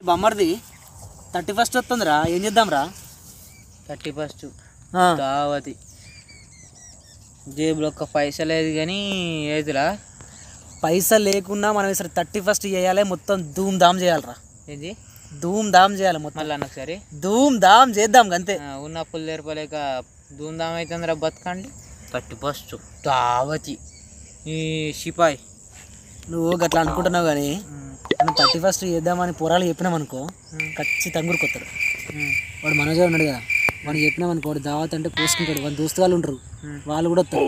బొమ్మర్ది 31st వస్తుందిరా, ఏం చేద్దాంరా? 31st దావతి జేబులో ఒక్క పైసా లేదు కానీ ఏదిరా పైసలు లేకున్నా మనం ఈసారి 31st చేయాలి, మొత్తం ధూమ్ ధామ్ చేయాలరా. ఏంది ధూమ్ ధామ్ చేయాలి మొత్తం, మళ్ళీ ఒకసారి ధూమ్ ధామ్ చేద్దాం అంతే. ఉన్న అప్పులు తెరపలేక ధూమ్ధామ్ అవుతుందిరా బతకండి. 31st దావతి ఈ సిపాయి. నువ్వు గట్లా అనుకుంటున్నావు కానీ మనం 31st చేద్దామని పోరాలు చెప్పినామనుకో ఖచ్చితంగా గురికొస్తాడు. వాడు మనోజే ఉన్నాడు కదా, వాడికి చెప్పినామనుకో వాడు దావత్ అంటే పోసుకుంటాడు, వాళ్ళ దోస్తుగాళ్ళు ఉంటారు, వాళ్ళు కూడా వస్తారు.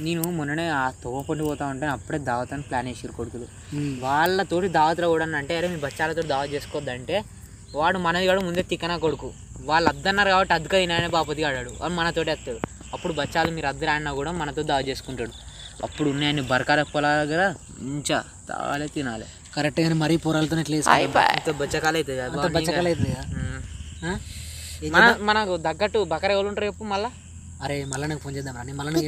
నేను మొన్ననే ఆ తోపండి పోతా ఉంటే అప్పుడే దావత్ అని ప్లాన్ చేసారు కొడుకులు. వాళ్ళతోటి దావత్లో కూడా అంటే అరే మీ బచ్చాలతో దావత్ చేసుకోవద్దంటే వాడు మనది కూడా ముందే తిక్కనా కొడుకు, వాళ్ళు అద్దన్నారు కాబట్టి అద్దక తినాయనే బాపతిగా ఆడాడు, వాడు మనతోటి వస్తాడు. అప్పుడు బచ్చాలు మీరు అద్దరు ఆడినా కూడా మనతో దావత్ చేసుకుంటాడు. అప్పుడు ఉన్నాయని బరకాల పొలాల దగ్గర మంచిగా తాగాలి తినాలి. కరెక్ట్ గానీ మరీ పోరాలతో ఇట్లా బచ్చకాలు అవుతుంది అంత బచ్చకాలు అవుతుంది కదా. మనకు తగ్గట్టు బకర ఎవరు ఉంటారు చెప్పు మళ్ళీ. అరే మళ్ళీ నాకు ఫోన్ చేద్దాం రా, మళ్ళీ మళ్ళీ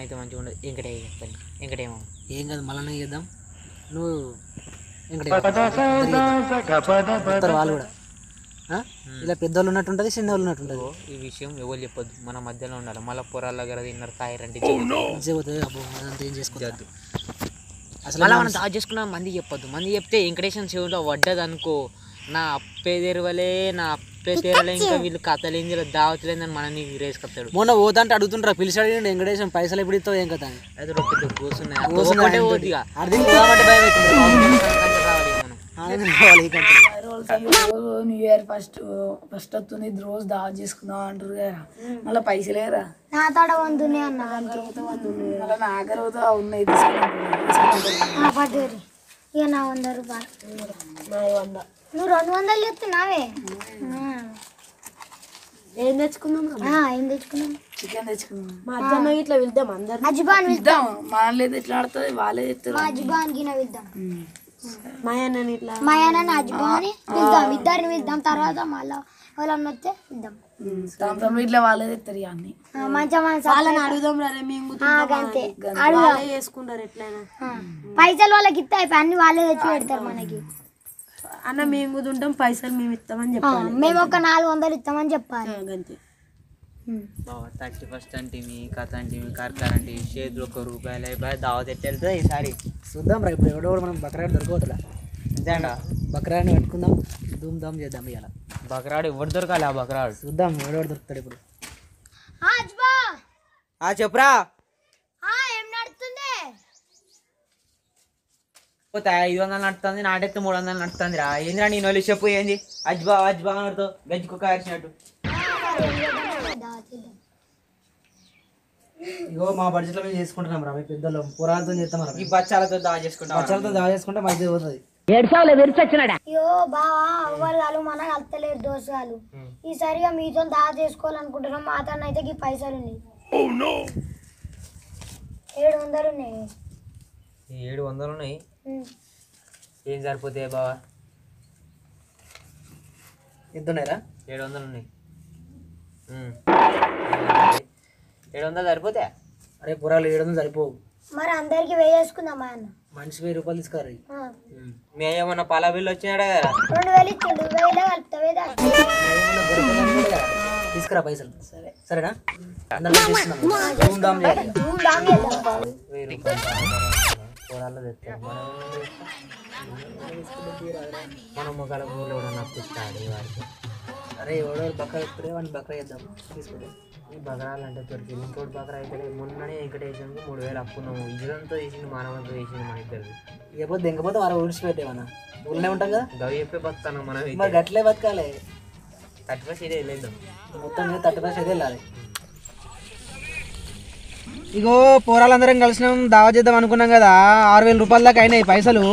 అయితే మంచిగా ఉండదు. వెంకటే చెప్పండి, వెంకటేమో ఏం కాదు మళ్ళీ చేద్దాం. నువ్వు వాళ్ళు కూడా ఇలా పెద్దోళ్ళు ఉన్నట్టుంటది, చిన్నోళ్ళు ఉన్నట్టుంటది. ఈ విషయం ఎవరు చెప్పొద్దు, మన మధ్యలో ఉండాలి. మళ్ళీ పొరాల దగ్గర తిన్నారు తాయిరంటే ఏం చేసుకోవద్దు. అసలు మళ్ళీ మనం దావత్ చేసుకున్న మంది చెప్పొద్దు. మంది చెప్తే వెంకటేశ్వర శివులో వడ్డది అనుకో, నా అప్పే తెరవలే నా అప్పే తెరవలే, ఇంకా వీళ్ళు కథలు ఏంది దావత్ లేదని మన నీకు రేసుకొస్తాడు. మొన్న పోతాంటే అడుగుతుంటారా పిలిచాడు వెంకటేశ్వరం పైసలు ఎప్పుడు ఇస్తావు ఏం కథ అయితే రొట్టె కూర్చున్నాయి న్యూ ఇయర్ ఫస్ట్ వస్తుంది, రోజు దావత్ చేసుకుందాం అంటారు కదా, మళ్ళీ పైసలేరా నా తాడ వందునే అన్న మళ్ళీ నా ఆఖరితో ఉన్నాయి ఇక నా 100 రూపాయలు నువ్వు 200 చెప్తున్నావే. ఏం తెచ్చుకుందాం? ఏం తెచ్చుకున్నాం? చికెన్ తెచ్చుకుందాం. మా అజ్జమ్మ ఇట్లా వెళ్దాం, అందరు అజ్బాన్ వెళ్దాం. మనలేదు ఎట్లా ఆడుతుంది, వాళ్ళే చెప్తారు. అజ్బాన్ గిన వెళ్దాం, మాయన్న ఇట్లా మాయానని అజ్బాన్ వెళ్దాం, ఇద్దరిని వెళ్దాం. తర్వాత మళ్ళీ వాళ్ళని వస్తే వెళ్దాం. ఇట్లా వాళ్ళే తెస్తారు అన్ని మంచిగా అడుగుదాం. అంతే చేసుకుంటారు ఎట్లయినా. పైసలు వాళ్ళకి ఇస్తే అయిపోయి అన్ని వాళ్ళే తెచ్చి పెడతారు మనకి. అన్న మేము కుదుంటాం, పైసలు మేము ఇస్తామని చెప్పాలి. మేము ఒక 400 ఇస్తామని చెప్పాలి. అంతే. 31st అంటే మీ కథ అంటే మీ కర్కార్ అంటే చేతులు ₹1 అయిపోయి దావత్ ఎట్టి వెళ్తుంది ఈసారి. చూద్దాం రా, ఇప్పుడు ఎవడో మనం బక్రాడ్ దొరకవద్దులా. అంతేండా బక్రాడ్ని పెట్టుకుందాం, ధూమ్ ధామ్ చేద్దాం. ఇవాళ బక్రాడు ఎవరు దొరకాలి? ఆ బక్రాడు చూద్దాం ఎవడెవడు దొరుకుతాడు ఇప్పుడు. చెప్పురా. ఏం నడుస్తుంది? 500 నడుతుంది, నాటెత్తే 300 నడుతుంది రా. ఏందిరా నేను వాళ్ళు చెప్పు ఏంది? అజ్బా అజ్బా నడుతో గజ్జికొక్క అరిచినట్టు. ఇగో మా బడ్జెట్లో మేము చేసుకుంటున్నాం రా, మీ పెద్దలు పురాలతో చేస్తాం. ఈ బచ్చాలతో దావ చేసుకుంటాం, బచ్చాలతో దావ చేసుకుంటే మంచిగా పోతుంది. అయ్యో బావా అవ్వాలి మన కలుతలేరు దోసాలు. ఈసారిగా మీతో దావ చేసుకోవాలనుకుంటున్నాం. మాతో అయితే ఈ పైసలు ఉన్నాయి 700 ఉన్నాయి. 700 ఉన్నాయి. ఏం సరిపోతాయి బావా? ఎంత ఉన్నాయిరా? 700 ఉన్నాయి. 700 సరిపోతాయా? అరే పురాలు 700 సరిపోవు. మరి అందరికి వేసుకుందామా అన్న? మనిషి ₹1000 తీసుకురా. మీ ఏమన్నా పాల బిల్లు వచ్చినాడా కదా? 2000 ఇచ్చిండు, 1000 కలుపుతావే తీసుకురా పైసలు. సరే సరేనా? అందరం ధూమ్ ధామ్ చేయాలి. మన మొక్కల ఊళ్ళో కూడా నప్పిస్తాడు వాడికి. అరే ఎవడో బక్రా ఎప్పుడే వాడిని బక్రా చేద్దాం తీసుకుంటే. ఈ బకరాలు అంటే దొరికింది. ఇంకోటి బకరా అయితే మొన్ననే వెంకటేశ్వరికి 3000 అప్పున్నాము. ఇదంతా వేసింది, మానవంతో వేసింది మన ఇద్దరికి. ఇకపోతే దింకపోతే వారు ఊడిచిపెట్టేమన్నా ఊళ్ళనే ఉంటాం కదా, గవి చెప్పే బతాను మనం. మరి గట్లే బతకాలి. 31st ఇదే వెళ్ళేద్దాం, మొత్తం 31st అయితే వెళ్ళాలి. ఇగో పోరాలందరం కలిసినాం, దావా చేద్దాం అనుకున్నాం కదా. 6000 రూపాయల దాకా అయినాయి పైసలు.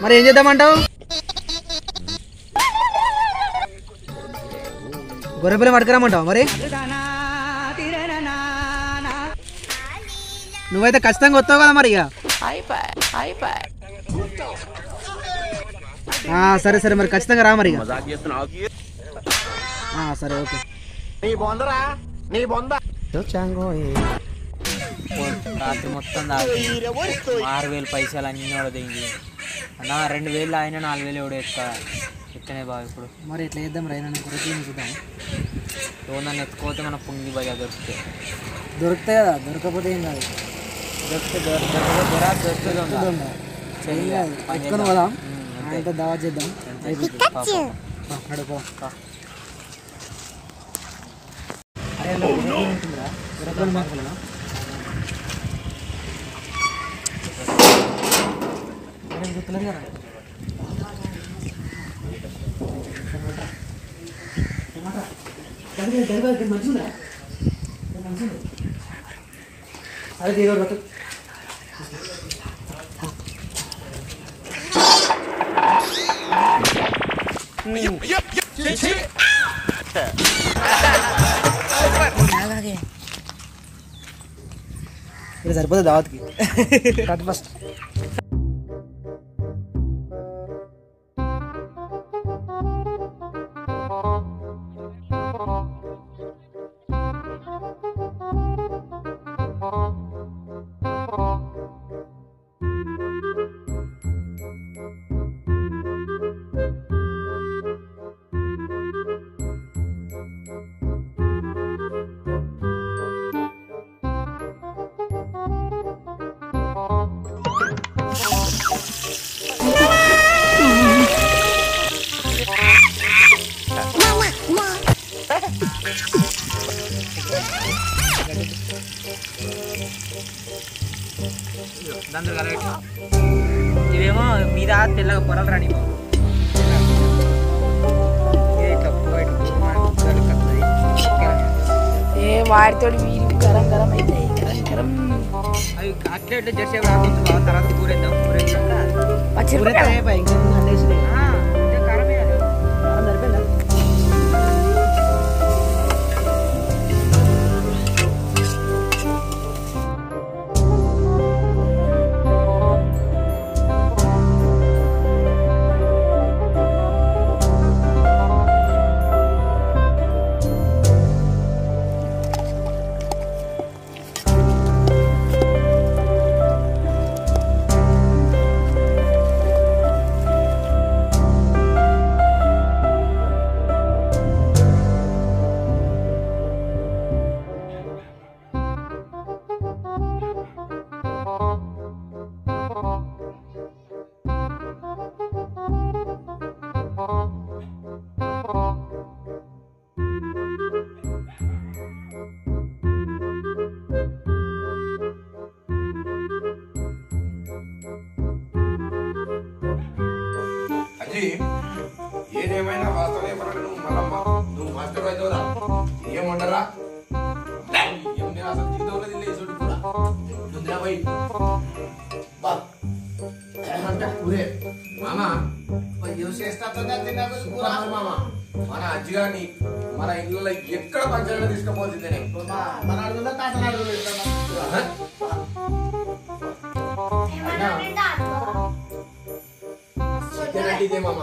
మరి ఏం చేద్దామంటావు? గొర్రెపిల్ల పట్టుకురామంటావా? మరి నువ్వైతే ఖచ్చితంగా వస్తావు కదా మరి. ఇక సరే సరే మరి ఖచ్చితంగా రా మరి. సరే ఓకే. రాత్రి మొత్తం తాగి 6,000 పైసలు అన్నీ కూడా దిగింది అన్న. 2,000 ఆయన 4,000 ఎవడు ఎత్తనే బాగా ఇప్పుడు. మరి ఎట్లా చేద్దాం రైనా గురించి చూద్దాం. నన్ను ఎత్తుకోతే మన పుంగి బజా దొరుకుతాయి కదా, దొరకపోతే ఏం కాదు. ఎత్తుకొని పోదాం, ఆయనతో దావా చేద్దాం. నడుకో ఉంటుందిరా గుర్తులేదు కదా. మంచిగా అదే దిగడు బతు ఇక్కడ సరిపోతుంది దావత్కి. కట్ ఫస్ట్ ఇవేమో మీద తెల్లగా పొరలు రాని వాటితో వీరు గరం గరం అవుతాయి. గరం అవి అట్లే ఇట్లా జెర్సీ రాకుండా తర్వాత కూరేద్దాం. పచ్చి ఏదేమైనా వాస్తవే మనకు నువ్వు మళ్ళమ్మ నువ్వు మాస్టర్ అవుతావురా ఏమంటారా అసలు జీవితంలో తినే చోటు కూడా ఎట్లుందిరా పోయి అంటే కూరే మామ మామ మన అజ్జిగాని మన ఇళ్ళలో ఎక్కడ పంచాయతీ తీసుకుపోతుందని ఇదే మామ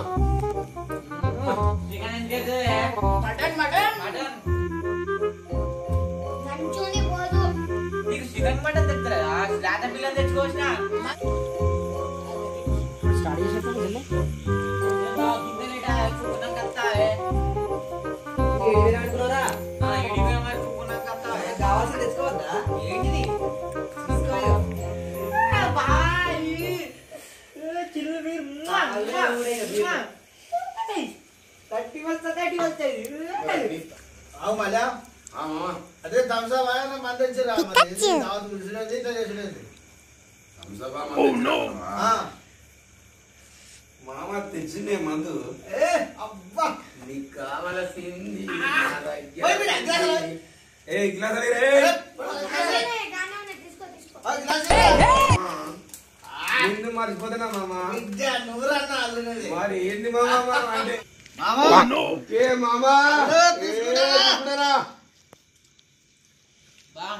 అదే మామ తెచ్చిండే మందు నీకు కావలసింది నిన్ను మర్చిపోతున్నా మామ మరి ఏంది మామ అంటే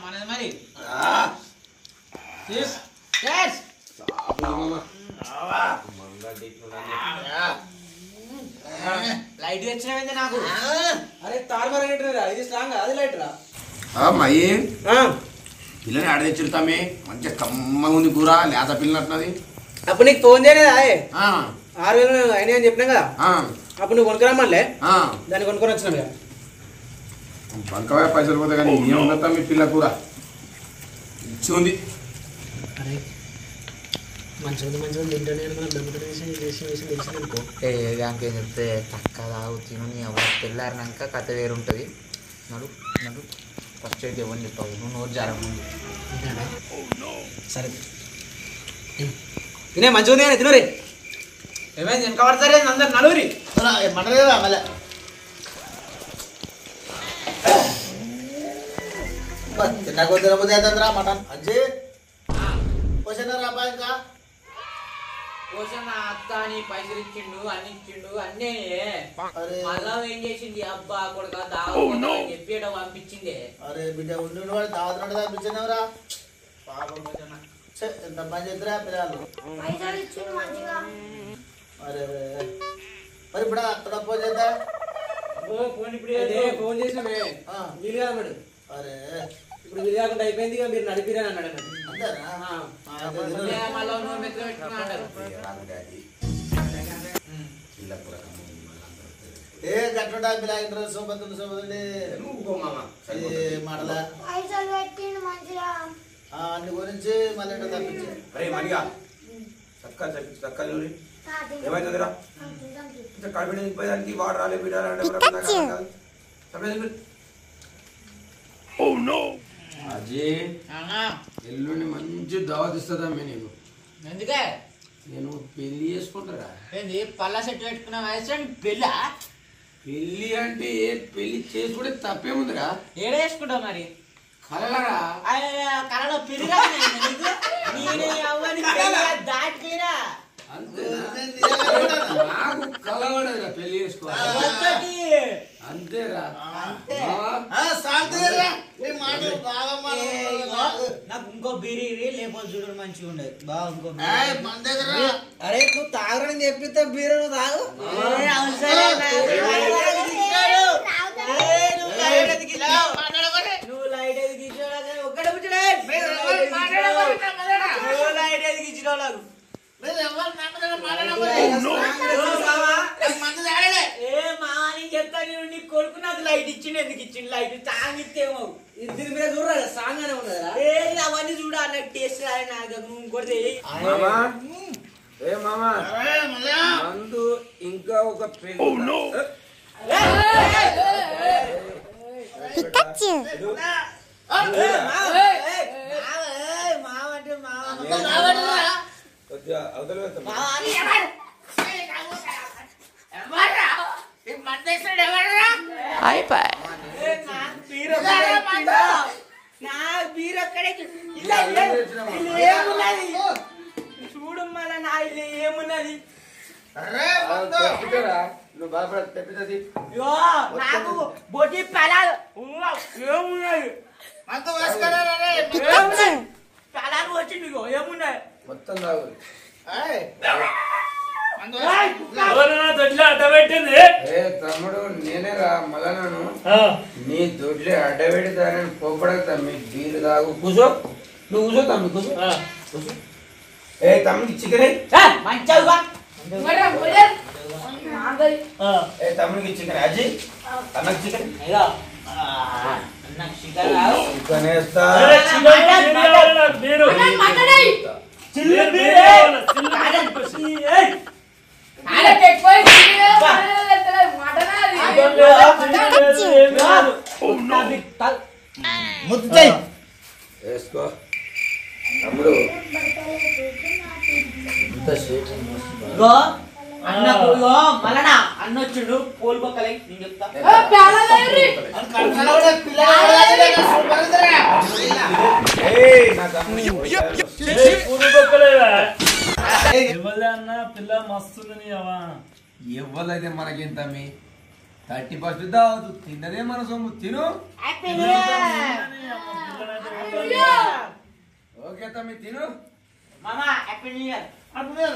మనది మరి లైట్ తెచ్చినది నాకు. అరే తార్మర్ ఇది స్ట్రాంగ్ అది లైట్ రా పిల్లని ఆడ తెచ్చిరుతామే మంచిగా కమ్మగా ఉంది కూర లేత పిల్లనట్టున్నది. అప్పుడు నీకు ఫోన్ చేయలేదా 6,000 అయినా అని చెప్పినా కదా అప్పుడు నువ్వు కొనుక్కురమ్మలే దాన్ని కొనుక్కొని వచ్చినాం కదా. బంకవే పైసలు పోతే కానీ ఏముందా మీ పిల్ల కూర ఇచ్చి ఉంది. మంచిగా తింటేనే అనుకో. దానికి ఏం చెప్తే తక్క తాగు తిను నీ ఎవరు తెల్లారినాక కథ వేరు ఉంటుంది. నడు నడు ఫస్ట్ అయితే ఎవరిని చెప్పావు నువ్వు నోరు జారముందు. సరే తినే మంచిగా ఉంది కానీ తినరే ఏమైంది వెనక పడతారే అందరు నలుగురి మంటలేదా మళ్ళీ తిన్నాకో తినబోతే అవుతుందిరా మటన్ అజ్జి క్వశ్చన్ రాబా ఇంకా కోసం అత్త అని పైసలు ఇచ్చిండు అన్ని ఇచ్చిండు అన్నీ మళ్ళా ఏం చేసింది అబ్బా కొడుక దావా చెప్పేట పంపించింది. అరే బిడ్డ ఉండి వాడు దావతున్నాడు పంపించినవరా పాపం ఎంత పని చేద్దరా పిల్లలు. పైసలు ఇచ్చిండు మంచిగా. అరే మరి ఇప్పుడు అక్కడ ఫోన్ చేద్దా ఫోన్ చేసినామే వీలు కాదు. అరే ఇప్పుడు వీలు కాకుండా అయిపోయింది ఇక మీరు నడిపిరని అన్నాడు. మళ్ళా నోరు మెత్తగా పెట్టుకున్నాడు. ఏ గట్లుంటా పిల్ల ఇంట్రెస్ట్ సోబతులు సోబతులు మాటలా పైసలు పెట్టిండు మంచిగా. అన్ని గురించి మళ్ళీ తప్పించే ఏమైతుందిరా కడిపిడి నింపేదానికి వాడు రాలే బిడ్డాలంటే అజయ్ ఎల్లుండి మంచి దావత్ ఇస్తుందమ్మే నీకు. ఎందుకే నేను పెళ్లి చేసుకుంటారా? ఏంది పళ్ళ సెట్ పెట్టుకున్న వయసు పెళ్ళ పెళ్లి అంటే పెళ్లి చేసుకుంటే తప్పేముందిరా? ఏడ వేసుకుంటావు మరి కలరా కళలో పెరిగా దాటిపోయినా నాకు కలవడదురా పెళ్లి చేసుకోవాలి అంతేరా. నాకు ఇంకో బీరీ లేకపోతే చూడడం మంచిగా ఉండదు బాగా ఇంకో అరే నువ్వు తాగరని చెప్పితే బీరు నువ్వు తాగు. నువ్వు లైట్ ఎదిగించు ఒక్కడ లైట్ ఎదిగించిన చెప్తా నేను నీ కొడుకు నాకు లైట్ ఇచ్చిండు ఎందుకు ఇచ్చిండు లైట్ తాగితేమో దీని మీద చూడాలి సాంగ్ అనే ఉన్నదా అవన్నీ చూడ నాకు టేస్ట్ నాకు నువ్వు కొడితే ఏ మామా మందు ఇంకా ఒక పెళ్లి చూడు మళ్ళా నా ఇల్లు ఏమున్నది నువ్వు బాధపడ తెప్పిస్తుంది నాకు బొట్టి పెళ్ళాలు ఏమున్నది పెళ్ళాలు వచ్చింది ఏమున్నాయి మొత్తం తాగు. ఏ తమ్ముడు నేనేరా మలనాను నీ దొడ్లే అడ్డబెడతానని కోపడతా మీ బీరు తాగు. కూసో నువ్వు కూసో తమ్మి కూసో కూసో. ఏ తమ్ముడికి చికెన్ మంచిగా ఏ తమ్ముడికి చికెన్ అజయ్ అన్నకి చికెన్ చికెన్ వేస్తా. వేసుకో తమ్ముడు అన్నకు మళ్ళా అన్న వచ్చిండు పోల్ బొక్కలై నేను చెప్తా పిల్ల మస్తుంది ఇవ్వదైతే మనకేంత మీ 31 దావదు తిన్నదే మన సొమ్ము తిను. ఓకే తమ్మి తిను మామా హ్యాపీ న్యూ ఇయర్ తమ్ముడు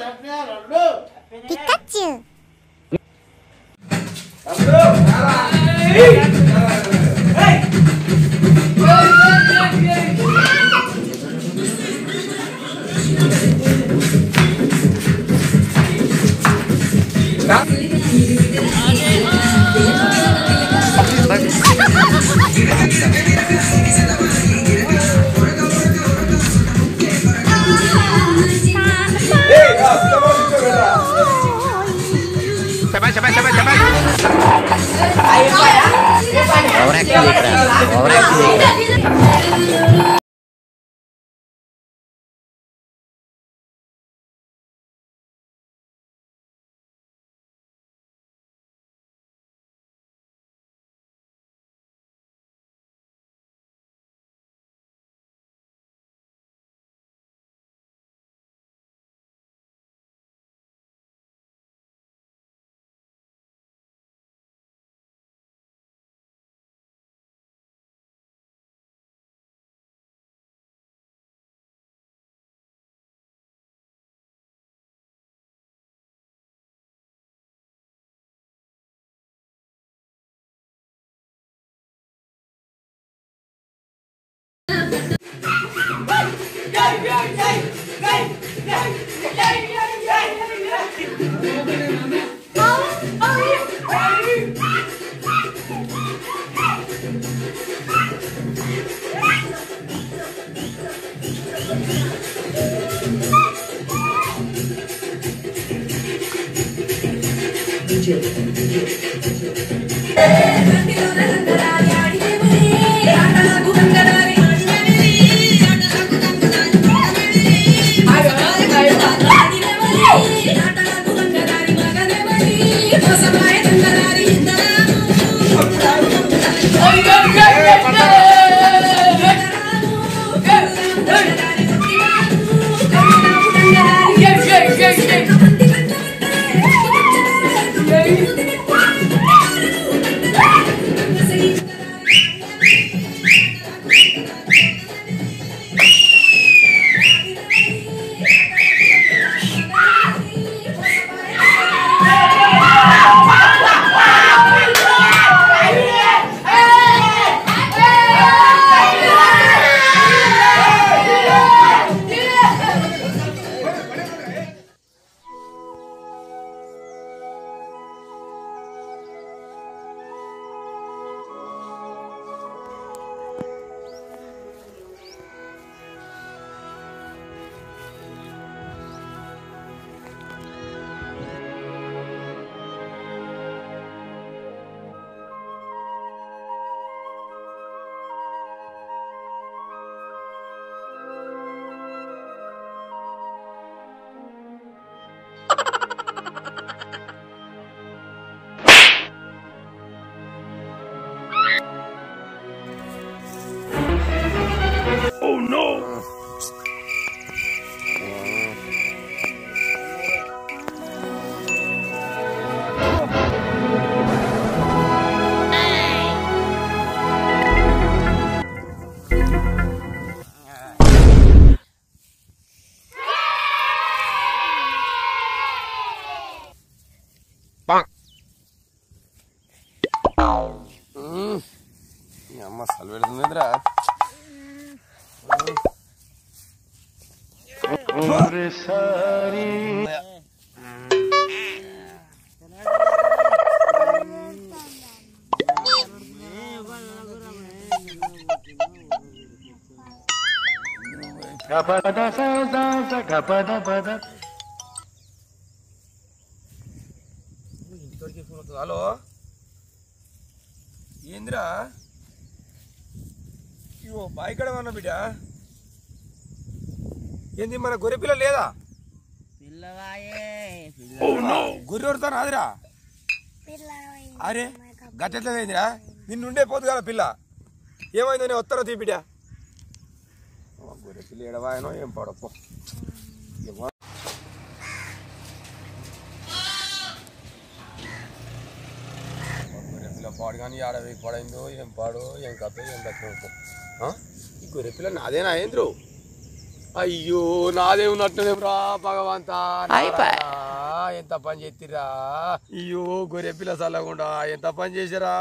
అమ్మ అసలు పెడుతుందిరా హలో ఏంద్రా ఇవో బాయికడ ఉన్నా బిడ్డ ఏంది మన గొర్రె పిల్ల లేదా గొర్రె వడతా రాదురా అరే గట్టెట్లేదురా నిన్నుండే పోతు కదా పిల్ల ఏమైందని వస్తారో తీ బిడ్డ గొర్రె పిల్ల ఎడవాయనో ఏం పడపో గొర్రె పిల్ల పాడు కానీ ఆడవి పడైందో ఏం పాడో ఏం కథ ఏం దక్కో ఈ గొర్రె పిల్ల నాదేనా ఏంద్రు అయ్యో నాదే ఉన్నట్టుదేమ్రా భగవంతా ఎంత పని చేతిరా అయ్యో గొర్రె పిల్ల చల్లకుండా ఎంత పని చేసారా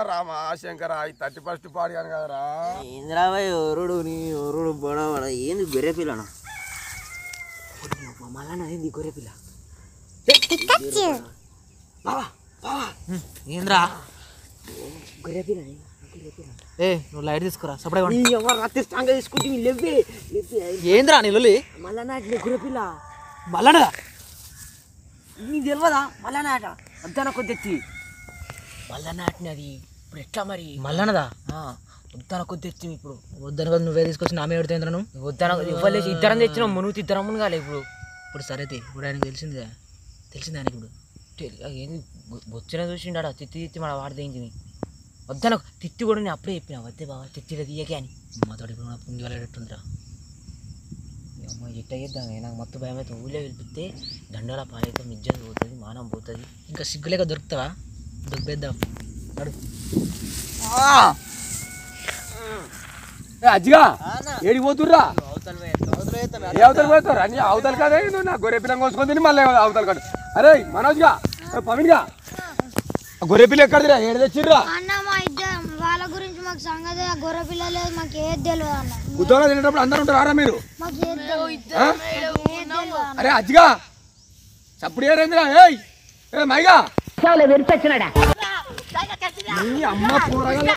రామా శంకర 31st పాడియాను కదరా ఏంద్రాబాయ్ ఎవరుడు నీ ఎవరుడు బొడబడ ఏంది గొర్రె పిల్లనా మళ్ళీ గొర్రె పిల్ల ఏంద్రా గొర్రె పిల్ల ఏ నువ్వు లైట్ తీసుకురా సపడే ఏంద్రా నీ లొల్లి మళ్ళా నాటి గొర్రె పిల్ల మళ్ళా నీకు తెలియదా మళ్ళా నాట వద్దన కొద్ది మళ్ళా నాటినది ఇప్పుడు ఎట్లా మరి మళ్ళనదా వద్దన కొద్ది తెచ్చి ఇప్పుడు వద్దన కొద్ది నువ్వే తీసుకొచ్చి నామే పెడితే నువ్వు వద్దన ఇవ్వలేసి ఇద్దరం తెచ్చినావు నువ్వు ఇద్దరం కాలే ఇప్పుడు సరే ఇప్పుడు ఆయనకు తెలిసింది ఆయనకి ఇప్పుడు ఏంది బొచ్చిన చూసిండా తిత్తి మన వాడి తెగించింది వద్దన తిత్తి కూడా నేను అప్పుడే చెప్పిన వద్దే బాబా తిత్తిలో తీయకే అని మాతో ఇప్పుడు నా పుంగి వెళ్ళేటట్టుందిరా అమ్మ ఎట్ట చేద్దామే నాకు మొత్తం భయం అయితే ఊళ్ళో వెళ్ళిపిస్తే దండల పాలైతే మిజ్జలు పోతుంది మానం పోతుంది ఇంకా సిగ్గులేక దొరుకుతావా దొబ్బేద్దాం అడుగు అజ్జిగా ఏడికి పోతుర్రా అవతల పోతారు అన్ని అవతల కాదే నువ్వు నా గొర్రె పిల్లని కోసుకొని తిని మళ్ళీ అవతల కాదు అరే మనోజ్గా పవన్గా గొర్రె పిల్ల ఎక్కడిదిరా ఏడు తెచ్చిర్రా అన్న మా ఇద్దరు వాళ్ళ గురించి మాకు సంగతి గొర్రె పిల్ల లేదు మాకు ఏది తెలియదు అన్న గుద్దోలో తినేటప్పుడు అందరు ఉంటారా మీరు మాకు ఏది తెలియదు అరే అజ్జిగా చప్పుడు ఏరేందిరా ఏయ్ ఏ మైగా నీ అమ్మ కూరగాయల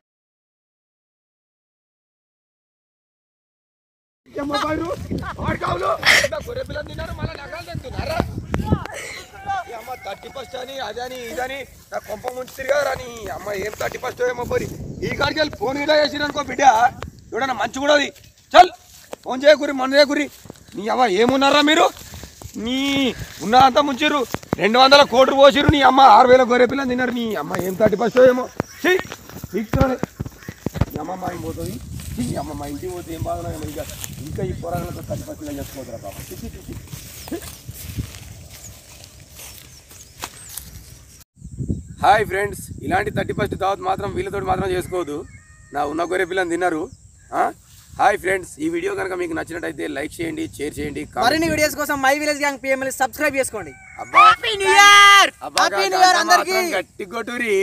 గొర్రె పిల్లని తిన్నారు మళ్ళీ నగలు తింటున్నారా అమ్మ 31 అని అదని ఇదని నా కొంప ముంచుతారు కదా నీ అమ్మ ఏం 31 ఏమో పోరి ఈ కాడికి వెళ్ళి ఫోన్ ఇలా చేసిరనుకో బిడ్డ చూడన్నా మంచి కూడా అది చల్ ఫోన్ చేయకురి మన చేయకురి నీ అమ్మ ఏమున్నారా మీరు నీ ఉన్న అంతా ముంచారు 200 కోట్లు పోసిరు నీ అమ్మ 6000 గొర్రె పిల్లని తిన్నారు నీ అమ్మ ఏం 31 ఏమో తీసుకోలే నీ అమ్మ మా ఇంటి పోతుంది నీ అమ్మ మా ఇంటికి పోతే ఏం బాగా ఇంకా ఈ పొరాలతో 31 చేసుకోదురా బాబా హాయ్ ఫ్రెండ్స్ ఇలాంటి 31 దావత్ మాత్రం వీళ్ళతో మాత్రం చేసుకోవద్దు నా ఉన్న గొర్రె పిల్లని తిన్నారు హాయ్ ఫ్రెండ్స్ ఈ వీడియో కనుక మీకు నచ్చినట్టయితే లైక్ చేయండి షేర్ చేయండి మరిన్ని వీడియోస్ కోసం my village gang PML subscribe చేసుకోండి హ్యాపీ న్యూ ఇయర్ గట్టి కొట్టురి